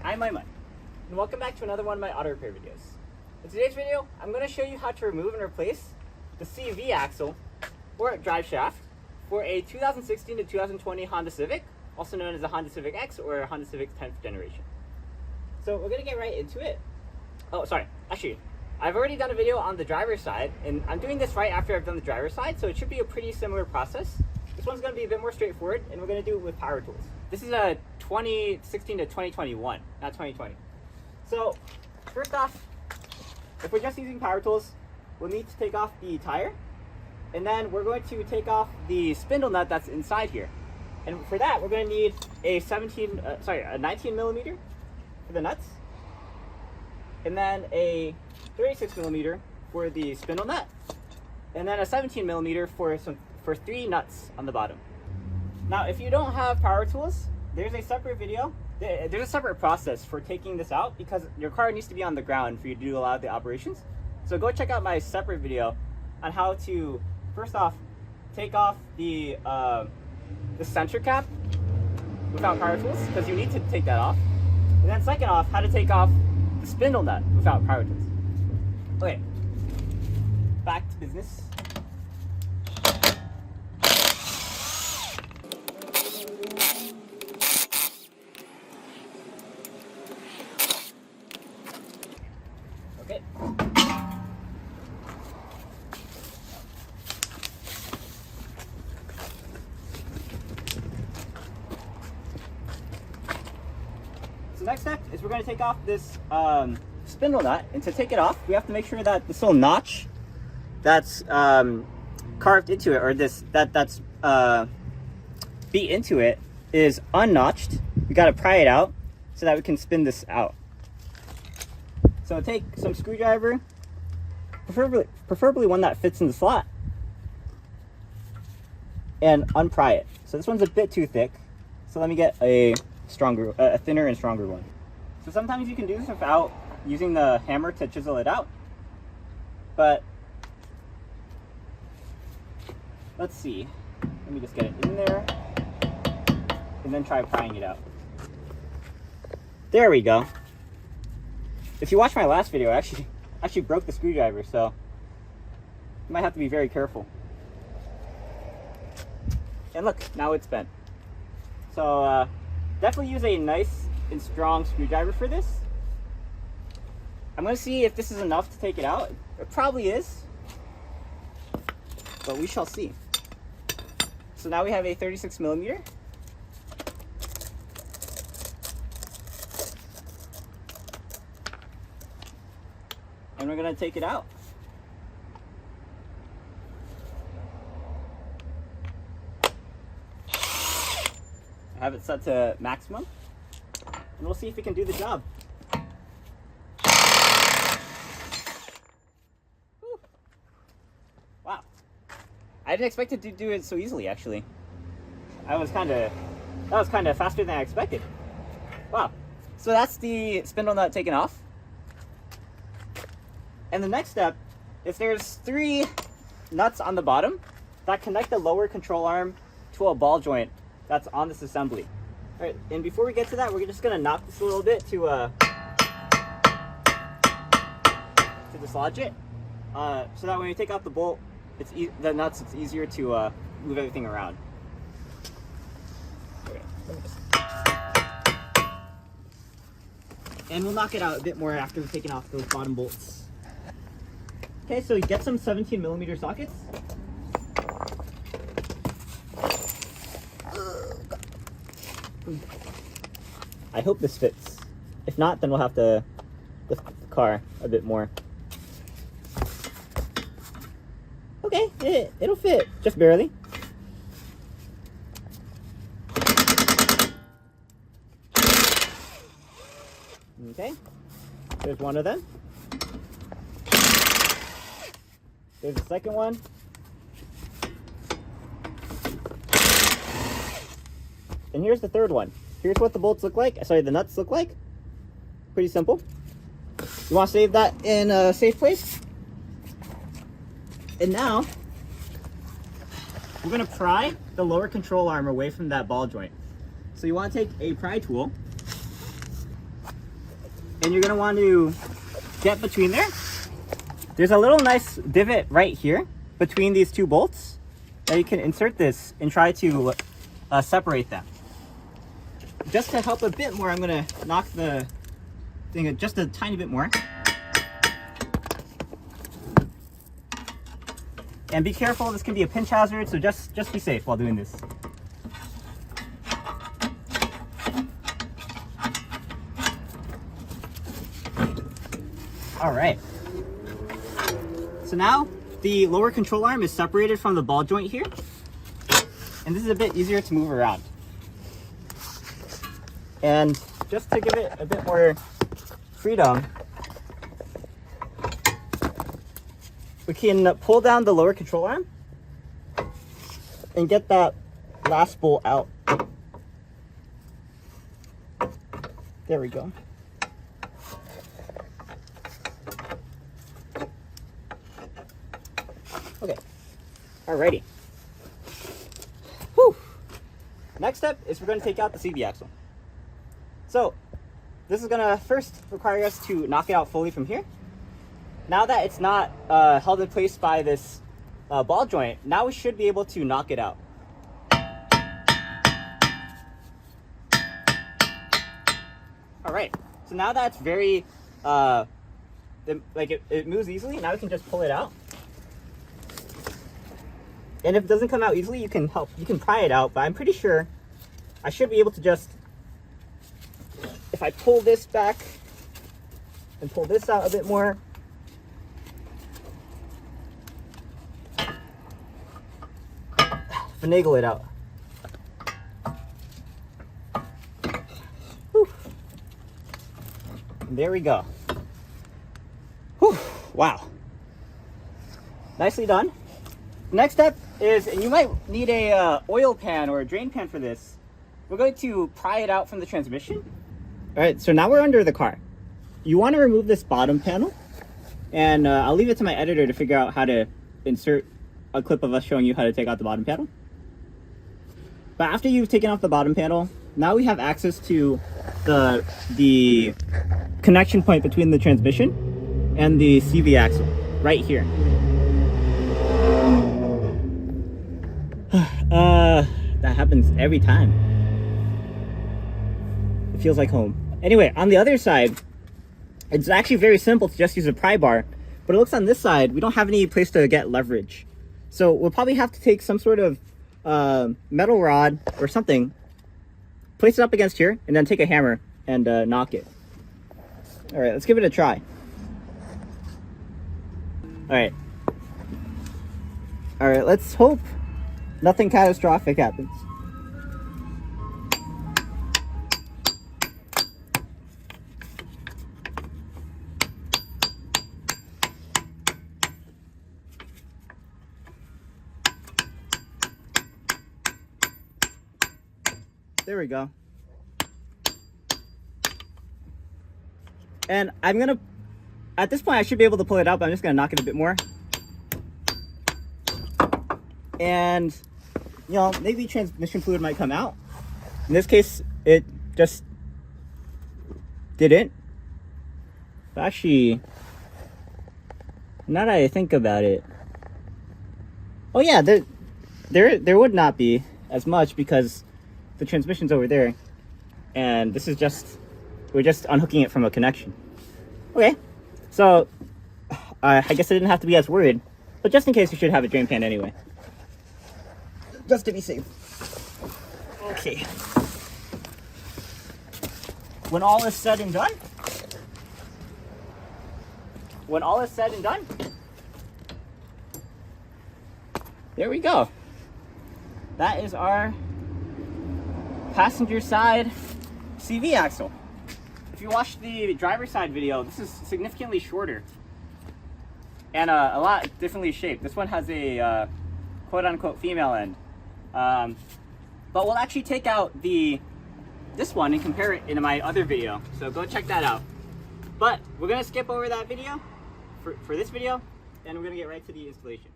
I'm Aiman, and welcome back to another one of my auto repair videos. In today's video, I'm going to show you how to remove and replace the CV axle or drive shaft for a 2016 to 2020 Honda Civic, also known as a Honda Civic X or a Honda Civic 10th generation. So we're going to get right into it. Oh, sorry, actually, I've already done a video on the driver's side, and I'm doing this right after I've done the driver's side, so it should be a pretty similar process. This one's going to be a bit more straightforward, and we're going to do it with power tools. This is a 2016 to 2021, not 2020. So, first off, if we're just using power tools, we'll need to take off the tire, and then we're going to take off the spindle nut that's inside here. And for that, we're going to need a 19 millimeter for the nuts, and then a 36 millimeter for the spindle nut, and then a 17 millimeter for 3 nuts on the bottom. Now, if you don't have power tools, there's a separate video. There's a separate process for taking this out because your car needs to be on the ground for you to do a lot of the operations. So go check out my separate video on how to, first off, take off the center cap without power tools, because you need to take that off. And then second off, how to take off the spindle nut without power tools. Okay, back to business. Okay. So next step is we're going to take off this spindle nut, and to take it off, we have to make sure that this little notch that's carved into it, or that's beat into it, is unnotched. We got to pry it out so that we can spin this out. So take some screwdriver, preferably one that fits in the slot, and unpry it. So this one's a bit too thick, so let me get a thinner and stronger one. So sometimes you can do this without using the hammer to chisel it out, but let's see. Let me just get it in there and then try prying it out. There we go. If you watched my last video, I actually broke the screwdriver, so you might have to be very careful. And look, now it's bent. So definitely use a nice and strong screwdriver for this. I'm going to see if this is enough to take it out. It probably is, but we shall see. So now we have a 36 millimeter. And we're going to take it out. I have it set to maximum, and we'll see if it can do the job. Whew. Wow. I didn't expect it to do it so easily, actually. That was kind of faster than I expected. Wow. So that's the spindle nut taken off. And the next step is there's 3 nuts on the bottom that connect the lower control arm to a ball joint that's on this assembly. All right, and before we get to that, we're just gonna knock this a little bit to dislodge it, so that when you take out the bolt, it's easier to move everything around. Okay, and we'll knock it out a bit more after we've taken off those bottom bolts. Okay, so you get some 17 millimeter sockets. I hope this fits. If not, then we'll have to lift the car a bit more. Okay, it'll fit, just barely. Okay, there's one of them. There's the second one. And here's the third one. Here's what the bolts look like. Sorry, the nuts look like. Pretty simple. You want to save that in a safe place. And now, we're going to pry the lower control arm away from that ball joint. So you want to take a pry tool and you're going to want to get between there. There's a little nice divot right here between these two bolts. Now you can insert this and try to separate them. Just to help a bit more, I'm going to knock the thing just a tiny bit more. And be careful, this can be a pinch hazard, so just be safe while doing this. All right. So now the lower control arm is separated from the ball joint here. And this is a bit easier to move around. And just to give it a bit more freedom, we can pull down the lower control arm and get that last bolt out. There we go. Okay, alrighty. Whew. Next step is we're going to take out the CV axle. So this is going to first require us to knock it out fully from here. Now that it's not held in place by this ball joint, now we should be able to knock it out. All right, so now that's very, it moves easily. Now we can just pull it out. And if it doesn't come out easily, you can pry it out, but I'm pretty sure I should be able to just, if I pull this back and pull this out a bit more, finagle it out. Whew. There we go. Whew. Wow. Nicely done. Next step is, and you might need a oil pan or a drain pan for this, we're going to pry it out from the transmission. All right, so now we're under the car. You want to remove this bottom panel, and I'll leave it to my editor to figure out how to insert a clip of us showing you how to take out the bottom panel. But after you've taken off the bottom panel, now we have access to the connection point between the transmission and the CV axle, right here. That happens every time. It feels like home. Anyway, on the other side, it's actually very simple to just use a pry bar, but it looks on this side, we don't have any place to get leverage. So we'll probably have to take some sort of metal rod or something, place it up against here, and then take a hammer and knock it. All right, let's give it a try. All right, let's hope nothing catastrophic happens. There we go. And I'm gonna, at this point I should be able to pull it out, but I'm just gonna knock it a bit more. And, you know, maybe transmission fluid might come out. In this case, it just didn't. But actually, now that I think about it, oh yeah, there would not be as much because the transmission's over there, and this is just, we're just unhooking it from a connection. Okay, so I guess I didn't have to be as worried, but just in case, you should have a drain pan anyway, just to be safe. Okay, when all is said and done, there we go. That is our passenger side CV axle. If you watch the driver's side video, this is significantly shorter and a lot differently shaped. This one has a quote-unquote female end, but we'll actually take out this one and compare it in my other video, so go check that out. But we're gonna skip over that video for this video, and we're gonna get right to the installation.